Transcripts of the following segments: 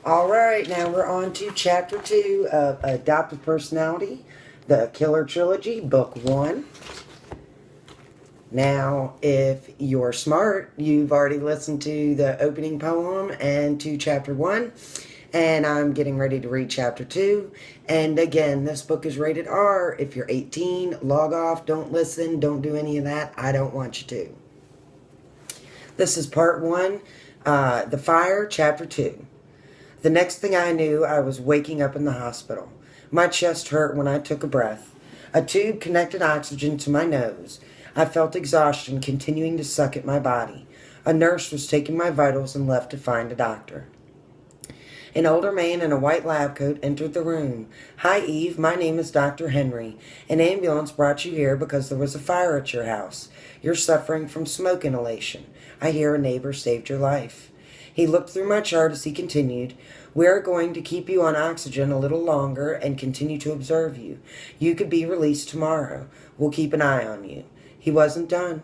All right, now we're on to Chapter 2 of Adoptive Personality, the Killer Trilogy, Book 1. Now, if you're smart, you've already listened to the opening poem and to Chapter 1, and I'm getting ready to read Chapter 2. And again, this book is rated R. If you're 18, log off, don't listen, don't do any of that. I don't want you to. This is Part 1, The Fire, Chapter 2. The next thing I knew, I was waking up in the hospital. My chest hurt when I took a breath. A tube connected oxygen to my nose. I felt exhaustion continuing to suck at my body. A nurse was taking my vitals and left to find a doctor. An older man in a white lab coat entered the room. "Hi, Eve. My name is Dr. Henry. An ambulance brought you here because there was a fire at your house. You're suffering from smoke inhalation. I hear a neighbor saved your life." He looked through my chart as he continued. "We are going to keep you on oxygen a little longer and continue to observe you. You could be released tomorrow. We'll keep an eye on you." He wasn't done.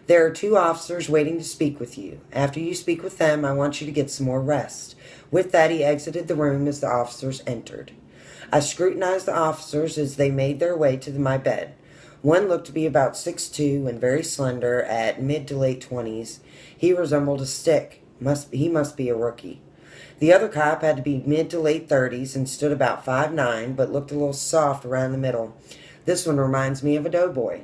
"There are 2 officers waiting to speak with you. After you speak with them, I want you to get some more rest." With that, he exited the room as the officers entered. I scrutinized the officers as they made their way to my bed. One looked to be about 6'2" and very slender, at mid to late 20s. He resembled a stick. He must be a rookie. The other cop had to be mid to late 30s and stood about 5'9", but looked a little soft around the middle. This one reminds me of a doughboy.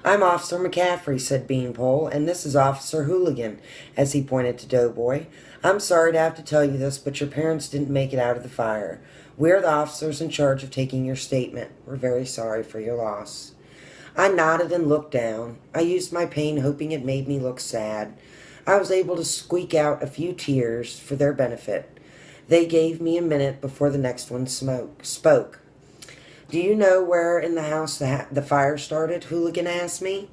"I'm Officer McCaffrey," said Beanpole, "and this is Officer Hooligan," as he pointed to Doughboy. "I'm sorry to have to tell you this, but your parents didn't make it out of the fire. We're the officers in charge of taking your statement. We're very sorry for your loss." I nodded and looked down. I used my pain hoping it made me look sad. I was able to squeak out a few tears for their benefit. They gave me a minute before the next one spoke. "Do you know where in the house the fire started?" Hooligan asked me.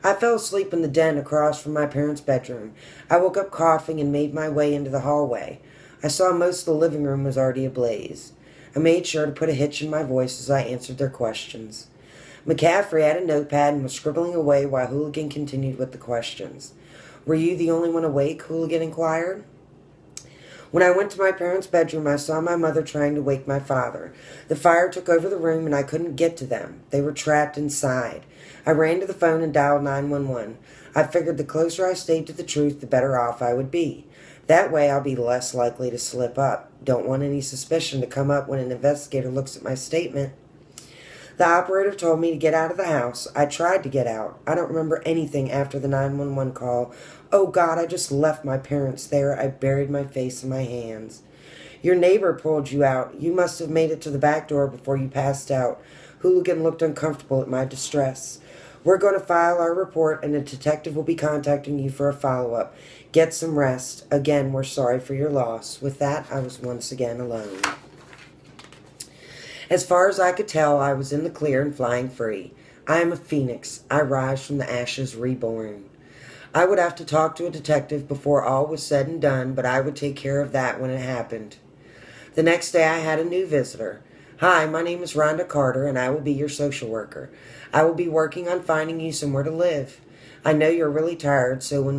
"I fell asleep in the den across from my parents' bedroom. I woke up coughing and made my way into the hallway. I saw most of the living room was already ablaze." I made sure to put a hitch in my voice as I answered their questions. McCaffrey had a notepad and was scribbling away while Hooligan continued with the questions. "Were you the only one awake?" Hooligan inquired. "When I went to my parents' bedroom, I saw my mother trying to wake my father. The fire took over the room and I couldn't get to them. They were trapped inside. I ran to the phone and dialed 911. I figured the closer I stayed to the truth, the better off I would be. That way I'll be less likely to slip up. Don't want any suspicion to come up when an investigator looks at my statement." The operator told me to get out of the house. I tried to get out. I don't remember anything after the 911 call. Oh God, I just left my parents there. I buried my face in my hands. "Your neighbor pulled you out. You must have made it to the back door before you passed out." Hooligan looked uncomfortable at my distress. "We're going to file our report and a detective will be contacting you for a follow-up. Get some rest. Again, we're sorry for your loss." With that, I was once again alone. As far as I could tell, I was in the clear and flying free. I am a phoenix. I rise from the ashes reborn. I would have to talk to a detective before all was said and done, but I would take care of that when it happened. The next day I had a new visitor. "Hi, my name is Rhonda Carter, and I will be your social worker. I will be working on finding you somewhere to live. I know you're really tired, so we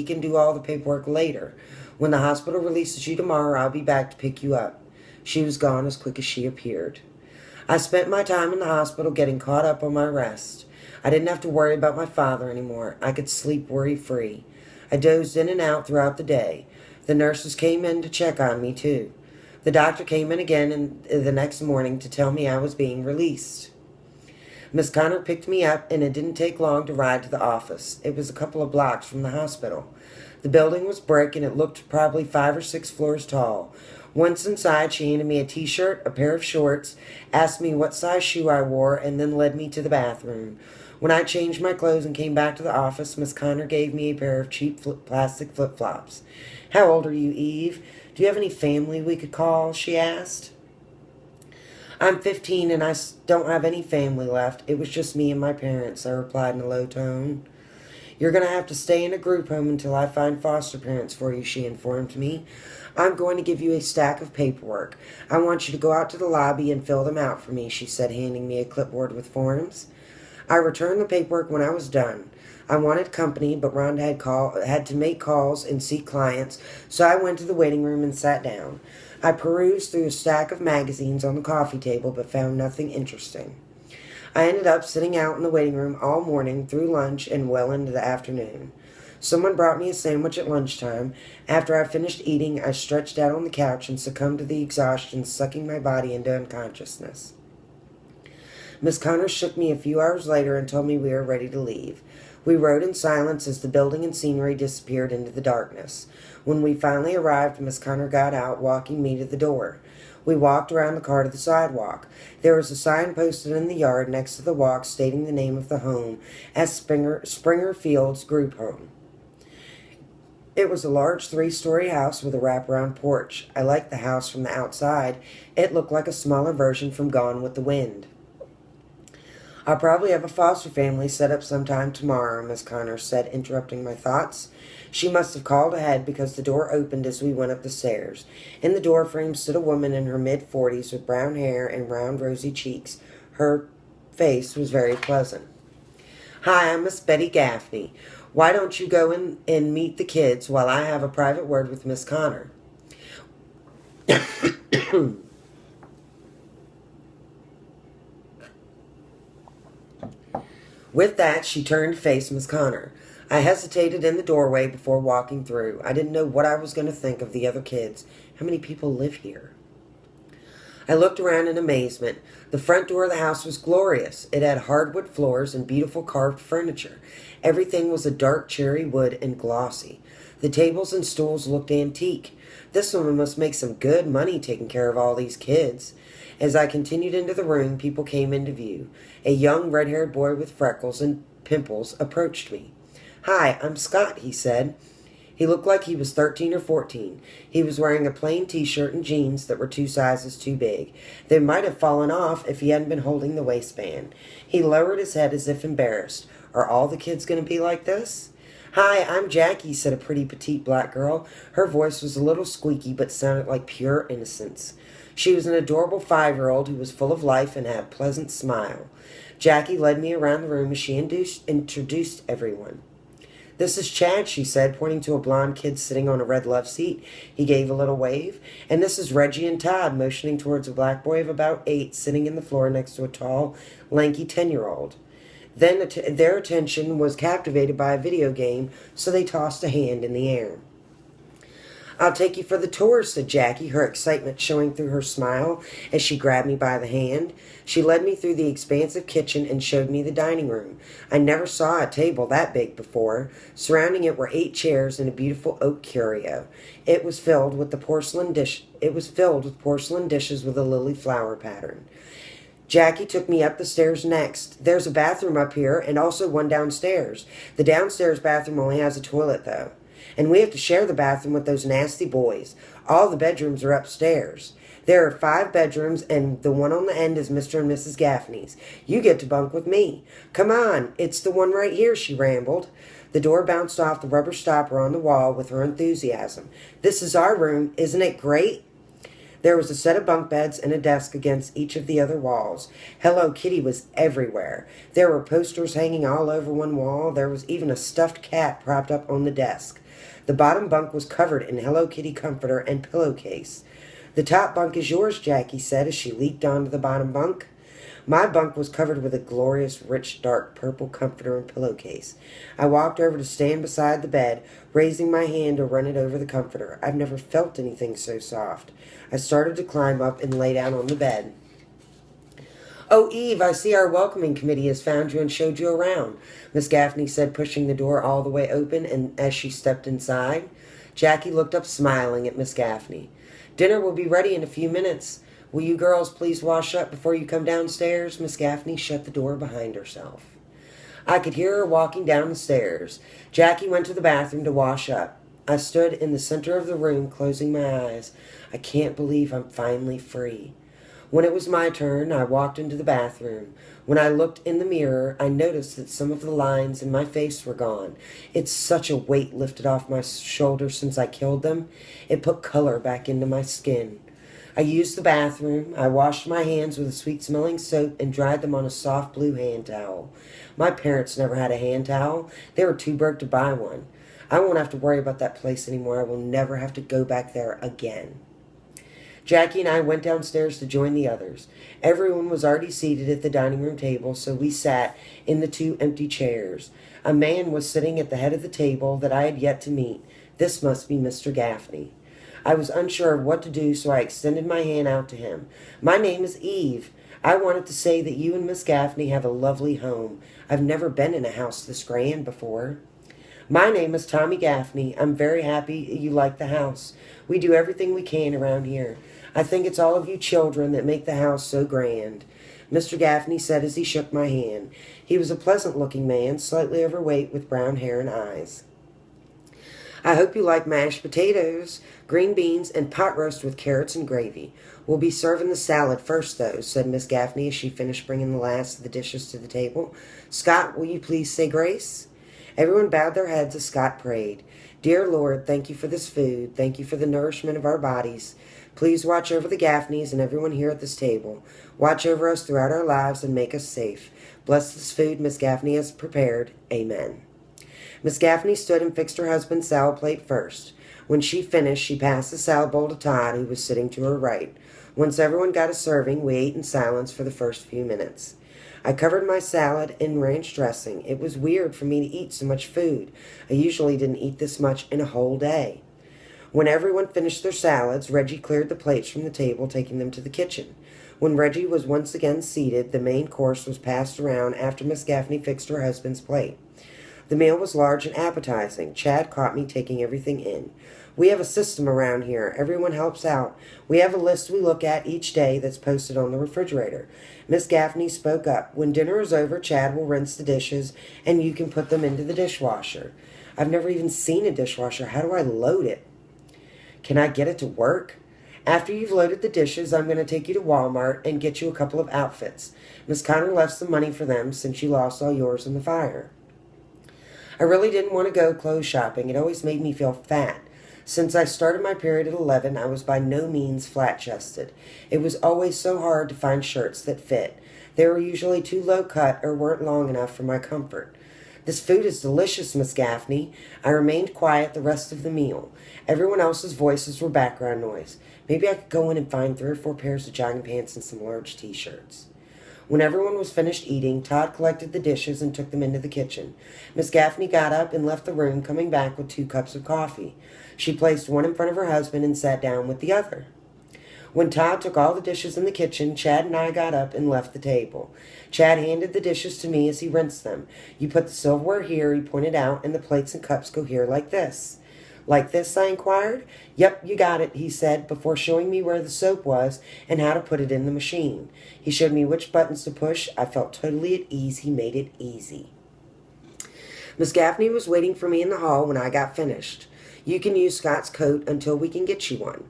can do all the paperwork later. When the hospital releases you tomorrow, I'll be back to pick you up." She was gone as quick as she appeared. I spent my time in the hospital getting caught up on my rest. I didn't have to worry about my father anymore. I could sleep worry-free. I dozed in and out throughout the day. The nurses came in to check on me, too. The doctor came in again the next morning to tell me I was being released. Miss Connor picked me up, and it didn't take long to ride to the office. It was a couple of blocks from the hospital. The building was brick, and it looked probably 5 or 6 floors tall. Once inside, she handed me a t-shirt, a pair of shorts, asked me what size shoe I wore, and then led me to the bathroom. When I changed my clothes and came back to the office, Miss Connor gave me a pair of cheap plastic flip-flops. "How old are you, Eve? Do you have any family we could call?" she asked. "I'm 15 and I don't have any family left. It was just me and my parents," I replied in a low tone. "You're going to have to stay in a group home until I find foster parents for you," she informed me. "I'm going to give you a stack of paperwork. I want you to go out to the lobby and fill them out for me," she said, handing me a clipboard with forms. I returned the paperwork when I was done. I wanted company, but Rhonda had to make calls and see clients, so I went to the waiting room and sat down. I perused through a stack of magazines on the coffee table, but found nothing interesting. I ended up sitting out in the waiting room all morning, through lunch, and well into the afternoon. Someone brought me a sandwich at lunchtime. After I finished eating, I stretched out on the couch and succumbed to the exhaustion sucking my body into unconsciousness. Miss Connor shook me a few hours later and told me we were ready to leave. We rode in silence as the building and scenery disappeared into the darkness. When we finally arrived, Miss Connor got out, walking me to the door. We walked around the car to the sidewalk. There was a sign posted in the yard next to the walk stating the name of the home as Springer Fields Group Home. It was a large 3-story house with a wraparound porch. I liked the house from the outside. It looked like a smaller version from Gone with the Wind. I'll probably have a foster family set up sometime tomorrow, Miss Connor said, interrupting my thoughts. She must have called ahead because the door opened as we went up the stairs. In the doorframe stood a woman in her mid-40s with brown hair and round rosy cheeks. Her face was very pleasant. Hi, I'm Miss Betty Gaffney. Why don't you go in and meet the kids while I have a private word with Miss Connor? With that, she turned to face Miss Connor. I hesitated in the doorway before walking through. I didn't know what I was going to think of the other kids. How many people live here? I looked around in amazement. The front door of the house was glorious. It had hardwood floors and beautiful carved furniture. Everything was a dark cherry wood and glossy. The tables and stools looked antique. This woman must make some good money taking care of all these kids. As I continued into the room, people came into view. A young red-haired boy with freckles and pimples approached me. Hi, I'm Scott, he said. He looked like he was 13 or 14. He was wearing a plain t-shirt and jeans that were 2 sizes too big. They might have fallen off if he hadn't been holding the waistband. He lowered his head as if embarrassed. Are all the kids going to be like this? Hi, I'm Jackie, said a pretty petite black girl. Her voice was a little squeaky but sounded like pure innocence. She was an adorable 5-year-old who was full of life and had a pleasant smile. Jackie led me around the room as she introduced everyone. This is Chad, she said, pointing to a blond kid sitting on a red love seat. He gave a little wave. And this is Reggie and Todd, motioning towards a black boy of about 8 sitting in the floor next to a tall, lanky 10-year-old. Then their attention was captivated by a video game, so they tossed a hand in the air. I'll take you for the tour, said Jackie, her excitement showing through her smile as she grabbed me by the hand. She led me through the expansive kitchen and showed me the dining room. I never saw a table that big before. Surrounding it were 8 chairs and a beautiful oak curio. It was filled with porcelain dishes with a lily flower pattern. Jackie took me up the stairs next. There's a bathroom up here and also one downstairs. The downstairs bathroom only has a toilet, though. And we have to share the bathroom with those nasty boys. All the bedrooms are upstairs. There are 5 bedrooms, and the one on the end is Mr. and Mrs. Gaffney's. You get to bunk with me. Come on, it's the one right here, she rambled. The door bounced off the rubber stopper on the wall with her enthusiasm. This is our room. Isn't it great? There was a set of bunk beds and a desk against each of the other walls. Hello Kitty was everywhere. There were posters hanging all over one wall. There was even a stuffed cat propped up on the desk. The bottom bunk was covered in Hello Kitty comforter and pillowcase. The top bunk is yours, Jackie said as she leaped onto the bottom bunk. My bunk was covered with a glorious, rich, dark purple comforter and pillowcase. I walked over to stand beside the bed, raising my hand to run it over the comforter. I've never felt anything so soft. I started to climb up and lay down on the bed. Oh, Eve, I see our welcoming committee has found you and showed you around, Miss Gaffney said, pushing the door all the way open and as she stepped inside. Jackie looked up smiling at Miss Gaffney. Dinner will be ready in a few minutes. Will you girls please wash up before you come downstairs? Miss Gaffney shut the door behind herself. I could hear her walking down the stairs. Jackie went to the bathroom to wash up. I stood in the center of the room, closing my eyes. I can't believe I'm finally free. When it was my turn, I walked into the bathroom. When I looked in the mirror, I noticed that some of the lines in my face were gone. It's such a weight lifted off my shoulders since I killed them. It put color back into my skin. I used the bathroom. I washed my hands with a sweet-smelling soap and dried them on a soft blue hand towel. My parents never had a hand towel. They were too broke to buy one. I won't have to worry about that place anymore. I will never have to go back there again. Jackie and I went downstairs to join the others. Everyone was already seated at the dining room table, so we sat in the 2 empty chairs. A man was sitting at the head of the table that I had yet to meet. This must be Mr. Gaffney. I was unsure of what to do, so I extended my hand out to him. My name is Eve. I wanted to say that you and Miss Gaffney have a lovely home. I've never been in a house this grand before. My name is Tommy Gaffney. I'm very happy you like the house. We do everything we can around here. I think it's all of you children that make the house so grand, Mr. Gaffney said as he shook my hand. He was a pleasant-looking man, slightly overweight, with brown hair and eyes. I hope you like mashed potatoes, green beans, and pot roast with carrots and gravy. We'll be serving the salad first, though, said Miss Gaffney as she finished bringing the last of the dishes to the table. Scott, will you please say grace? Everyone bowed their heads as Scott prayed. Dear Lord, thank you for this food. Thank you for the nourishment of our bodies. Please watch over the Gaffneys and everyone here at this table. Watch over us throughout our lives and make us safe. Bless this food Miss Gaffney has prepared. Amen. Miss Gaffney stood and fixed her husband's salad plate first. When she finished, she passed the salad bowl to Todd, who was sitting to her right. Once everyone got a serving, we ate in silence for the first few minutes. I covered my salad in ranch dressing. It was weird for me to eat so much food. I usually didn't eat this much in a whole day. When everyone finished their salads, Reggie cleared the plates from the table, taking them to the kitchen. When Reggie was once again seated, the main course was passed around after Miss Gaffney fixed her husband's plate. The meal was large and appetizing. Chad caught me taking everything in. We have a system around here. Everyone helps out. We have a list we look at each day that's posted on the refrigerator. Miss Gaffney spoke up. When dinner is over, Chad will rinse the dishes, and you can put them into the dishwasher. I've never even seen a dishwasher. How do I load it? Can I get it to work? After you've loaded the dishes, I'm going to take you to Walmart and get you a couple of outfits. Miss Connor left some money for them since you lost all yours in the fire. I really didn't want to go clothes shopping. It always made me feel fat. Since I started my period at 11, I was by no means flat-chested. It was always so hard to find shirts that fit. They were usually too low-cut or weren't long enough for my comfort. This food is delicious, Miss Gaffney. I remained quiet the rest of the meal. Everyone else's voices were background noise. Maybe I could go in and find 3 or 4 pairs of jogging pants and some large t-shirts. When everyone was finished eating, Todd collected the dishes and took them into the kitchen. Miss Gaffney got up and left the room, coming back with 2 cups of coffee. She placed one in front of her husband and sat down with the other. When Todd took all the dishes in the kitchen, Chad and I got up and left the table. Chad handed the dishes to me as he rinsed them. You put the silverware here, he pointed out, and the plates and cups go here like this. Like this, I inquired. Yep, you got it, he said, before showing me where the soap was and how to put it in the machine. He showed me which buttons to push. I felt totally at ease. He made it easy. Miss Gaffney was waiting for me in the hall when I got finished. You can use Scott's coat until we can get you one.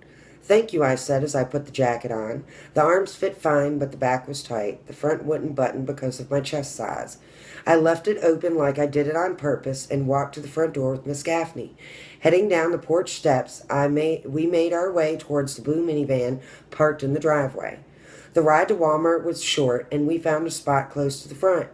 Thank you, I said as I put the jacket on. The arms fit fine, but the back was tight. The front wouldn't button because of my chest size. I left it open like I did it on purpose and walked to the front door with Miss Gaffney. Heading down the porch steps, we made our way towards the blue minivan parked in the driveway. The ride to Walmart was short, and we found a spot close to the front.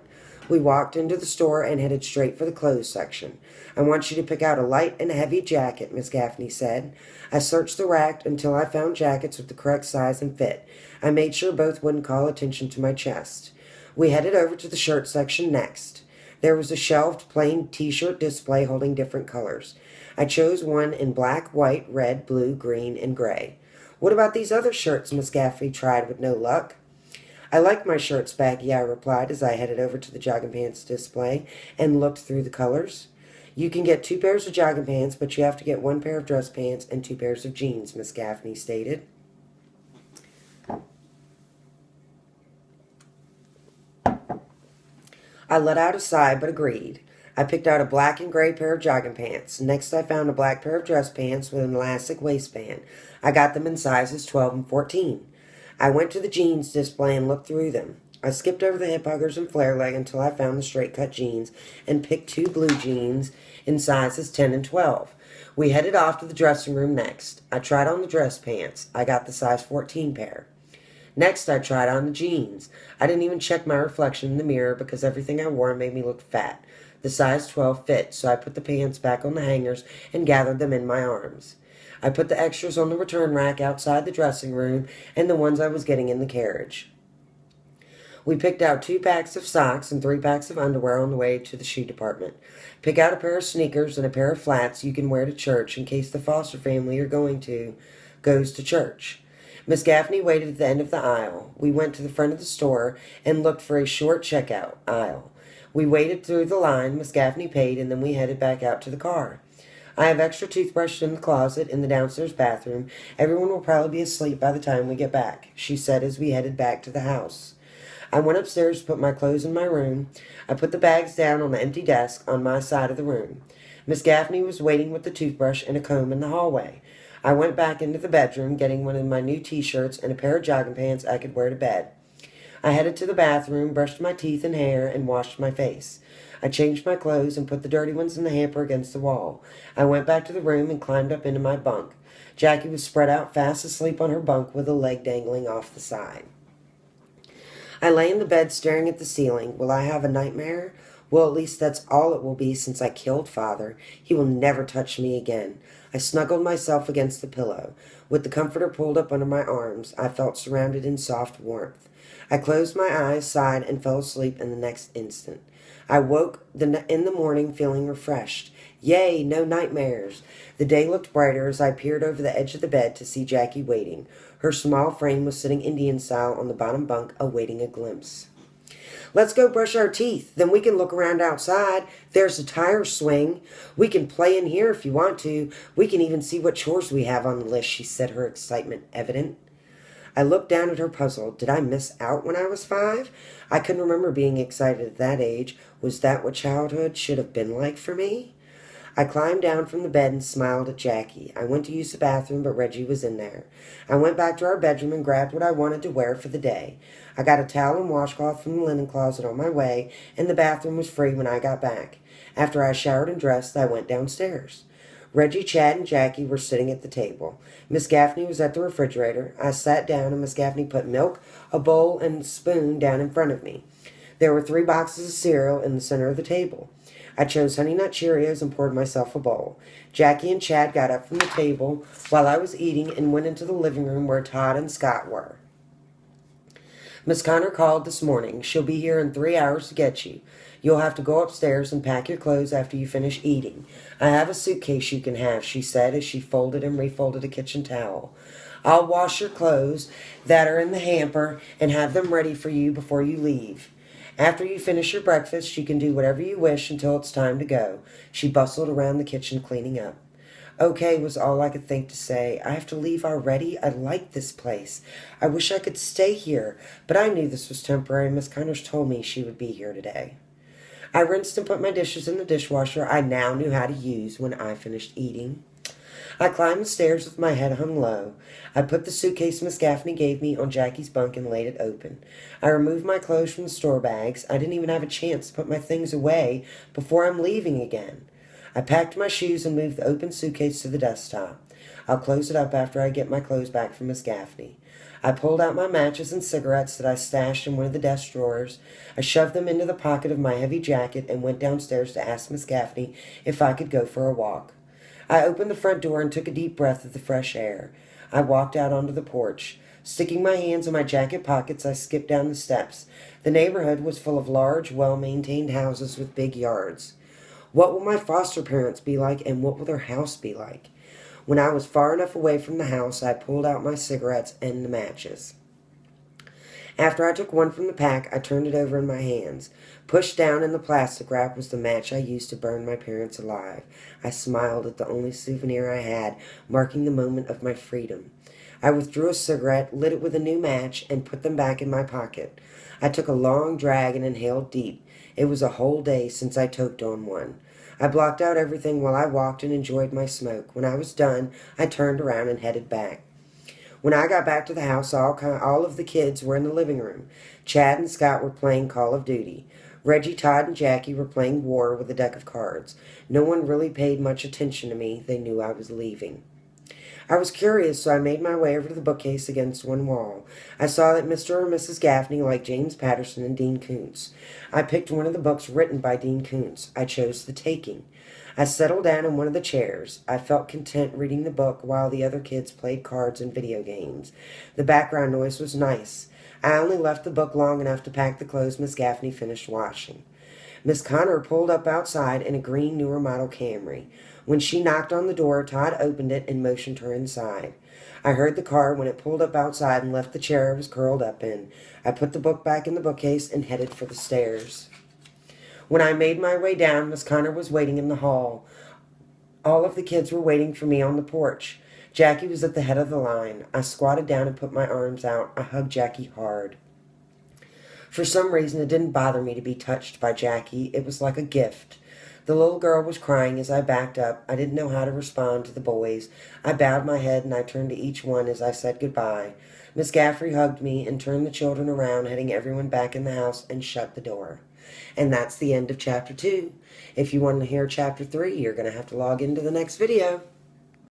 We walked into the store and headed straight for the clothes section. I want you to pick out a light and a heavy jacket, Miss Gaffney said. I searched the rack until I found jackets with the correct size and fit. I made sure both wouldn't call attention to my chest. We headed over to the shirt section next. There was a shelved plain t-shirt display holding different colors. I chose one in black, white, red, blue, green, and gray. What about these other shirts? Miss Gaffney tried with no luck. I like my shirts baggy, I replied as I headed over to the jogging pants display and looked through the colors. You can get 2 pairs of jogging pants, but you have to get 1 pair of dress pants and 2 pairs of jeans, Miss Gaffney stated. I let out a sigh, but agreed. I picked out a black and gray pair of jogging pants. Next, I found a black pair of dress pants with an elastic waistband. I got them in sizes 12 and 14. I went to the jeans display and looked through them. I skipped over the hip huggers and flare leg until I found the straight cut jeans and picked 2 blue jeans in sizes 10 and 12. We headed off to the dressing room next. I tried on the dress pants. I got the size 14 pair. Next, I tried on the jeans. I didn't even check my reflection in the mirror because everything I wore made me look fat. The size 12 fit, so I put the pants back on the hangers and gathered them in my arms. I put the extras on the return rack outside the dressing room and the ones I was getting in the carriage. We picked out 2 packs of socks and 3 packs of underwear on the way to the shoe department. Pick out a pair of sneakers and a pair of flats you can wear to church in case the foster family you're going to goes to church. Miss Gaffney waited at the end of the aisle. We went to the front of the store and looked for a short checkout aisle. We waited through the line, Miss Gaffney paid, and then we headed back out to the car. I have extra toothbrushes in the closet in the downstairs bathroom. Everyone will probably be asleep by the time we get back, she said as we headed back to the house. I went upstairs to put my clothes in my room. I put the bags down on the empty desk on my side of the room. Miss Gaffney was waiting with the toothbrush and a comb in the hallway. I went back into the bedroom, getting one of my new t-shirts and a pair of jogging pants I could wear to bed. I headed to the bathroom, brushed my teeth and hair, and washed my face. I changed my clothes and put the dirty ones in the hamper against the wall. I went back to the room and climbed up into my bunk. Jackie was spread out fast asleep on her bunk with a leg dangling off the side. I lay in the bed staring at the ceiling. Will I have a nightmare? Well, at least that's all it will be since I killed Father. He will never touch me again. I snuggled myself against the pillow. With the comforter pulled up under my arms, I felt surrounded in soft warmth. I closed my eyes, sighed, and fell asleep in the next instant. I woke in the morning feeling refreshed. Yay, no nightmares. The day looked brighter as I peered over the edge of the bed to see Jackie waiting. Her small frame was sitting Indian style on the bottom bunk, awaiting a glimpse. Let's go brush our teeth. Then we can look around outside. There's a tire swing. We can play in here if you want to. We can even see what chores we have on the list, she said, her excitement evident. I looked down at her puzzled. Did I miss out when I was 5? I couldn't remember being excited at that age. Was that what childhood should have been like for me? I climbed down from the bed and smiled at Jackie. I went to use the bathroom, but Reggie was in there. I went back to our bedroom and grabbed what I wanted to wear for the day. I got a towel and washcloth from the linen closet on my way, and the bathroom was free when I got back. After I showered and dressed, I went downstairs. Reggie, Chad, and Jackie were sitting at the table. Miss Gaffney was at the refrigerator. I sat down, and Miss Gaffney put milk, a bowl, and a spoon down in front of me. There were 3 boxes of cereal in the center of the table. I chose Honey Nut Cheerios and poured myself a bowl. Jackie and Chad got up from the table while I was eating and went into the living room where Todd and Scott were. Miss Connor called this morning. She'll be here in 3 hours to get you. You'll have to go upstairs and pack your clothes after you finish eating. I have a suitcase you can have, she said as she folded and refolded a kitchen towel. I'll wash your clothes that are in the hamper and have them ready for you before you leave. After you finish your breakfast, you can do whatever you wish until it's time to go. She bustled around the kitchen cleaning up. Okay was all I could think to say. I have to leave already? I like this place. I wish I could stay here, but I knew this was temporary. Miss Connors told me she would be here today. I rinsed and put my dishes in the dishwasher I now knew how to use when I finished eating. I climbed the stairs with my head hung low. I put the suitcase Miss Gaffney gave me on Jackie's bunk and laid it open. I removed my clothes from the store bags. I didn't even have a chance to put my things away before I'm leaving again. I packed my shoes and moved the open suitcase to the desktop. I'll close it up after I get my clothes back from Miss Gaffney. I pulled out my matches and cigarettes that I stashed in one of the desk drawers. I shoved them into the pocket of my heavy jacket and went downstairs to ask Miss Gaffney if I could go for a walk. I opened the front door and took a deep breath of the fresh air. I walked out onto the porch. Sticking my hands in my jacket pockets, I skipped down the steps. The neighborhood was full of large, well-maintained houses with big yards. What will my foster parents be like, and what will their house be like? When I was far enough away from the house, I pulled out my cigarettes and the matches. After I took one from the pack, I turned it over in my hands. Pushed down in the plastic wrap was the match I used to burn my parents alive. I smiled at the only souvenir I had, marking the moment of my freedom. I withdrew a cigarette, lit it with a new match, and put them back in my pocket. I took a long drag and inhaled deep. It was a whole day since I toked on one. I blocked out everything while I walked and enjoyed my smoke. When I was done, I turned around and headed back. When I got back to the house, all of the kids were in the living room. Chad and Scott were playing Call of Duty. Reggie, Todd, and Jackie were playing war with a deck of cards. No one really paid much attention to me. They knew I was leaving. I was curious, so I made my way over to the bookcase against one wall. I saw that Mr. or Mrs. Gaffney liked James Patterson and Dean Koontz. I picked one of the books written by Dean Koontz. I chose The Taking. I settled down in one of the chairs. I felt content reading the book while the other kids played cards and video games. The background noise was nice. I only left the book long enough to pack the clothes Miss Gaffney finished washing. Miss Connor pulled up outside in a green newer model Camry. When she knocked on the door, Todd opened it and motioned her inside. I heard the car when it pulled up outside and left the chair I was curled up in. I put the book back in the bookcase and headed for the stairs. When I made my way down, Miss Connor was waiting in the hall. All of the kids were waiting for me on the porch. Jackie was at the head of the line. I squatted down and put my arms out. I hugged Jackie hard. For some reason, it didn't bother me to be touched by Jackie. It was like a gift. The little girl was crying as I backed up. I didn't know how to respond to the boys. I bowed my head and I turned to each one as I said goodbye. Miss Gaffney hugged me and turned the children around, heading everyone back in the house, and shut the door. And that's the end of Chapter 2. If you want to hear Chapter 3, you're going to have to log into the next video.